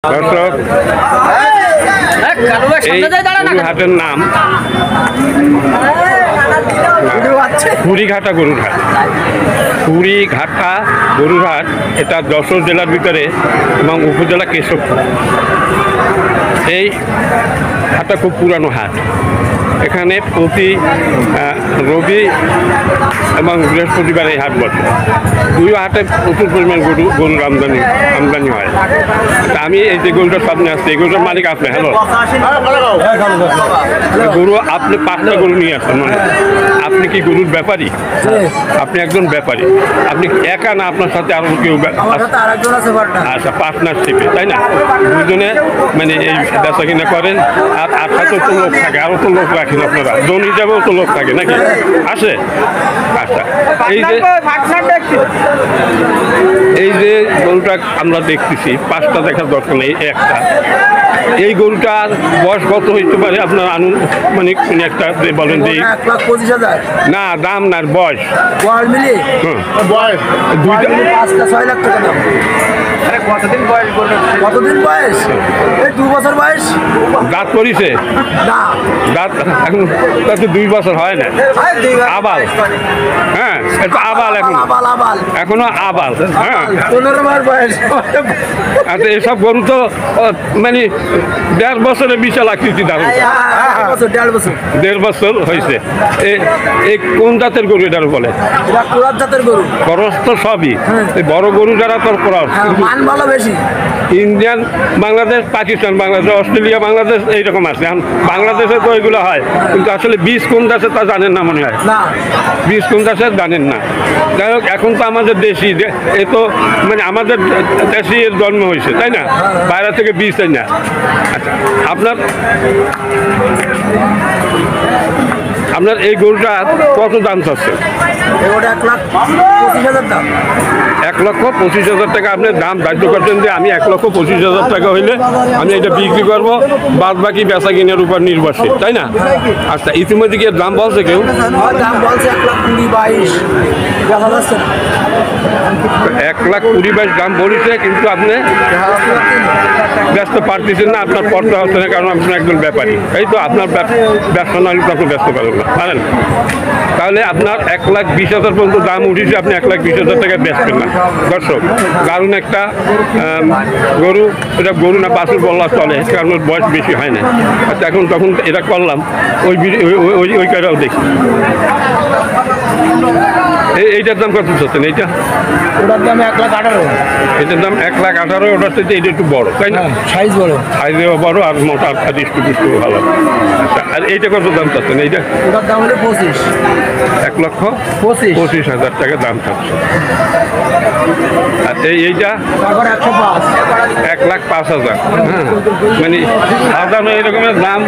দর্শক এই হাটের নাম কুড়িঘাটা গরুর হাট। কুড়িঘাটা গরুর হাট এটা যশোর জেলার ভিতরে এবং উপজেলা কেশবপুর। এই হাটটা খুব পুরানো হাট। এখানে প্রতি রবি এবং বৃহস্পতিবার এই হাট বসে। দুই হাটে প্রচুর পরিমাণ গরুর আমদানি হয়। আমি এই যে গরুটার সামনে আসছি, এই গরুটার মালিক আপনি। হ্যালো, গরু আপনি 5টা গরু নিয়ে আসছেন, মানে আপনি কি গরুর ব্যাপারী? আপনি একজন ব্যাপারী। আপনি একা না, আপনার সাথে আরো কেউ? আচ্ছা, পার্টনারশিপে, তাই না? দুজনে মানে এই বেচা কিনা করেন। আর সাথে তো লোক থাকে, আরো তো লোক রাখেন আপনারা, জন হিসাবেও তো লোক থাকে নাকি? আসে? আচ্ছা, এই যে গরুটা আমরা দেখতেছি, 5টা দেখার দরকার নেই, একটা। এই গরুটার বয়স কত হইতে পারে আপনার আনুমানিক? একটা বলেন যে 1,25,000 না, দাম না, বয়স। বয়স দুইটা 5-6 লাখ টাকা দাম। কতদিন বয়স? এই 2 বছর বয়স। দাঁত পড়িছে? না, দাঁত এখন তাতে 2 বছর হয় না। আবাল, হ্যাঁ, এটা আবাল, এখনো আবাল। হ্যাঁ, 15 মাস বয়স। আচ্ছা, এসব গরু তো মানে 1.5 বছরে বিশাল আকৃতি। দাঁড়ান, 1.5 বছর হয়েছে। এই কোন জাতের গরু এটার বলে? ক্রস জাতের গরু। খরচ তো সবই, বড় গরু যারা তোর খরচ। মান ভালো বেশি। ইন্ডিয়ান, বাংলাদেশ, পাকিস্তান, বাংলাদেশ, অস্ট্রেলিয়া, বাংলাদেশ এইরকম আছে। এখন বাংলাদেশে তো এগুলো হয়, কিন্তু আসলে বীজ কোন দেশে তা জানেন না মনে হয়। বীজ কোন দেশে জানেন না। যাই হোক, এখন তো আমাদের দেশি, এ তো মানে আমাদের দেশি এর জন্ম হয়েছে, তাই না? বাইরে থেকে বীজ, তাই না? আচ্ছা, আপনার এই গরুটা কত দাম চাচ্ছে? 1,25,000 দাম। 1,25,000 টাকা আপনি দাম ধার্য করছেন যে আমি 1,25,000 টাকা হইলে আমি এটা বিক্রি করবো, বাদ বাকি বেচা কিনার উপর নির্ভরশীল, তাই না? আচ্ছা, ইতিমধ্যে কি দাম বলছে কেউ? দাম বলছে 1,20,22 দেখা যাচ্ছে না। 1,20,22 দাম বলেছে, কিন্তু আপনি ব্যস্ত পারতেছেন না, আপনার পড়তে হচ্ছে না, কারণ আপনি একজন ব্যাপারী। এই তো আপনার ব্যবসা না হলে তো আপনি ব্যস্ত পারেন না, পারেন? তাহলে আপনার 1,20,000 পর্যন্ত দাম উঠেছে, আপনি 1,20,000 টাকায় বেচবেন না। দর্শক, দারুণ একটা গরু। এটা গরু না, বাছুর বললা চলে, কারণ ওর বয়স বেশি হয় না। আচ্ছা, এখন তখন এটা করলাম, ওই কাটাও দেখি। এইটার দাম কত চাচ্ছেন? এইটা ওটার দাম 1,18,000। এটার দাম 1,18,000। ওটার থেকে এটা একটু বড়, তাই না? সাইজ বড়, সাইজেও বড়, আর মোটা ডিস্টু ভালো। আচ্ছা, আর এইটা কত দাম চাচ্ছেন? এইটা ওটার দাম হলো 25। 1,25,000 টাকা দাম চাচ্ছে। আর এইটা 1,05,000। হ্যাঁ, মানে সাধারণ এরকমের দাম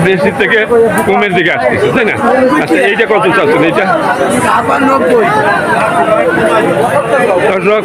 বেশি থেকে কমের দিকে আসতেছে, তাই না? আচ্ছা, এইটা কত চাচ্ছেন? এইটা 95। দর্শক